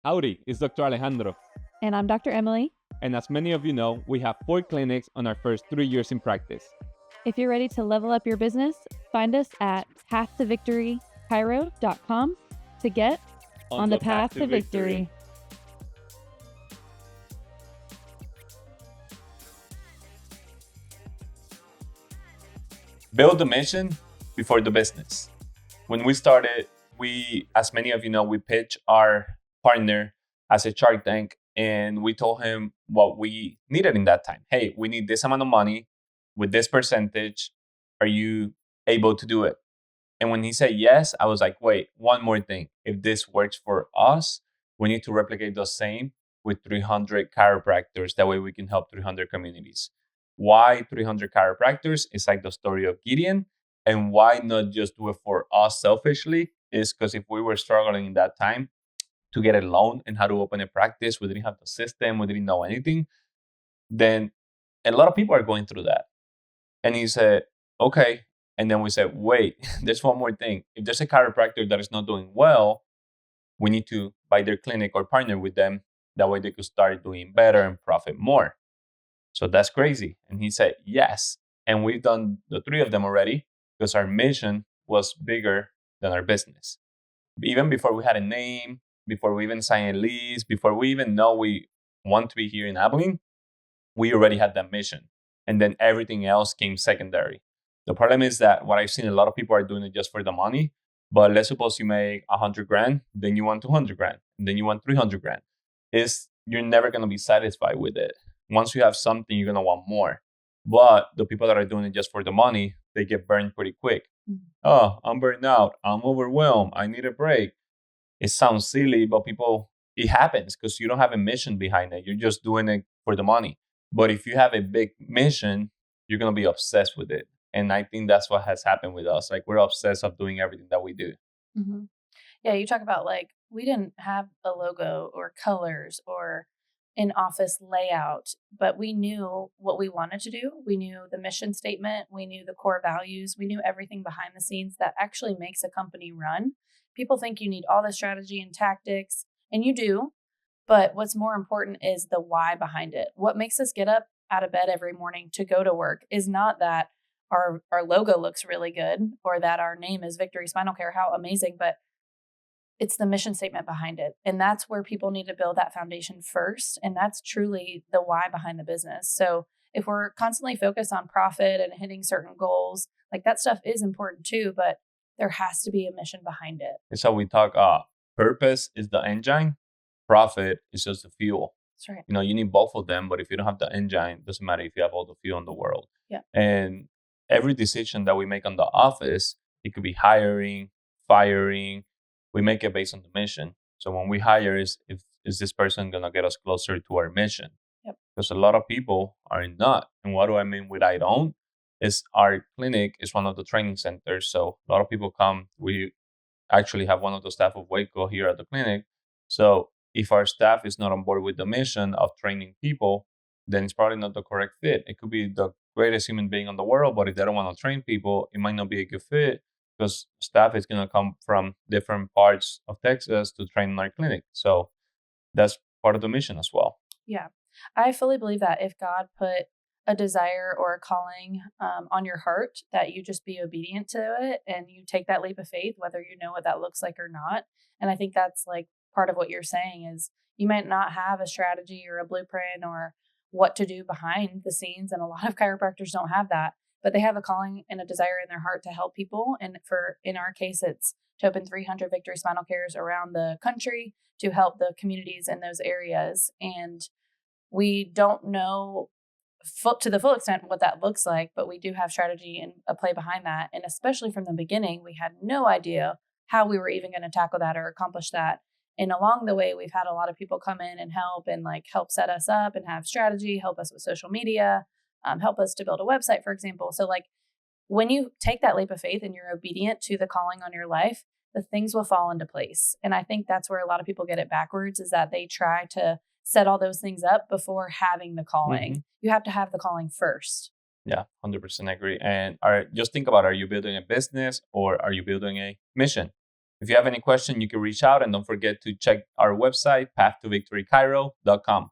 Howdy, it's Dr. Alejandro. And I'm Dr. Emily. And as many of you know, we have 4 clinics on our first 3 years in practice. If you're ready to level up your business, find us at paththovictorychiro.com to get on the path to victory. Build the mission before the business. When we started, as many of you know, we pitched our partner as a Shark Tank, and we told him what we needed in that time. Hey, we need this amount of money with this percentage. Are you able to do it? And when he said yes, I was like, wait, one more thing. If this works for us, we need to replicate the same with 300 chiropractors. That way we can help 300 communities. Why 300 chiropractors? It's like the story of Gideon. And why not just do it for us selfishly? Is because if we were struggling in that time to get a loan and how to open a practice, we didn't have the system, we didn't know anything, then a lot of people are going through that. And he said, okay. And then we said, wait, there's one more thing. If there's a chiropractor that is not doing well, we need to buy their clinic or partner with them. That way they could start doing better and profit more. So that's crazy. And he said, yes. And we've done the 3 of them already because our mission was bigger than our business. Even before we had a name, before we even signed a lease, before we even know we want to be here in Abilene, we already had that mission. And then everything else came secondary. The problem is that what I've seen, a lot of people are doing it just for the money. But let's suppose you make 100 grand, then you want 200 grand, and then you want 300 grand. You're never going to be satisfied with it. Once you have something, you're going to want more. But the people that are doing it just for the money, they get burned pretty quick. Mm-hmm. Oh, I'm burned out. I'm overwhelmed. I need a break. It sounds silly, but it happens because you don't have a mission behind it. You're just doing it for the money. But if you have a big mission, you're going to be obsessed with it. And I think that's what has happened with us. Like, we're obsessed of doing everything that we do. Mm-hmm. Yeah, you talk about like, we didn't have a logo or colors or an office layout, but we knew what we wanted to do. We knew the mission statement. We knew the core values. We knew everything behind the scenes that actually makes a company run. People think you need all the strategy and tactics, and you do. But what's more important is the why behind it. What makes us get up out of bed every morning to go to work is not that our logo looks really good or that our name is Victoryspinalcare, how amazing, but it's the mission statement behind it. And that's where people need to build that foundation first. And that's truly the why behind the business. So if we're constantly focused on profit and hitting certain goals, like that stuff is important too, but there has to be a mission behind it. It's how we talk, purpose is the engine, profit is just the fuel. That's right. You need both of them, but if you don't have the engine, it doesn't matter if you have all the fuel in the world. Yeah. And every decision that we make on the office, it could be hiring, firing, we make it based on the mission. So when we hire, is this person going to get us closer to our mission? Yep. Because a lot of people are not. And what do I mean with I don't? Is our clinic is one of the training centers. So a lot of people come. We actually have one of the staff of Waco here at the clinic. So if our staff is not on board with the mission of training people, then it's probably not the correct fit. It could be the greatest human being in the world, but if they don't want to train people, it might not be a good fit because staff is going to come from different parts of Texas to train in our clinic. So that's part of the mission as well. Yeah. I fully believe that if God put a desire or a calling on your heart, that you just be obedient to it and you take that leap of faith, whether you know what that looks like or not. And I think that's like part of what you're saying is you might not have a strategy or a blueprint or what to do behind the scenes. And a lot of chiropractors don't have that, but they have a calling and a desire in their heart to help people. And in our case, it's to open 300 Victoryspinalcares around the country to help the communities in those areas. And we don't know to the full extent what that looks like, but we do have strategy and a play behind that. And especially from the beginning, we had no idea how we were even going to tackle that or accomplish that. And along the way, we've had a lot of people come in and help set us up and have strategy, help us with social media, help us to build a website, for example. So like when you take that leap of faith and you're obedient to the calling on your life, the things will fall into place. And I think that's where a lot of people get it backwards, is that they try to set all those things up before having the calling. Mm-hmm. You have to have the calling first. Yeah, 100% agree. And just think about, are you building a business or are you building a mission? If you have any question, you can reach out, and don't forget to check our website, pathtovictorychiro.com.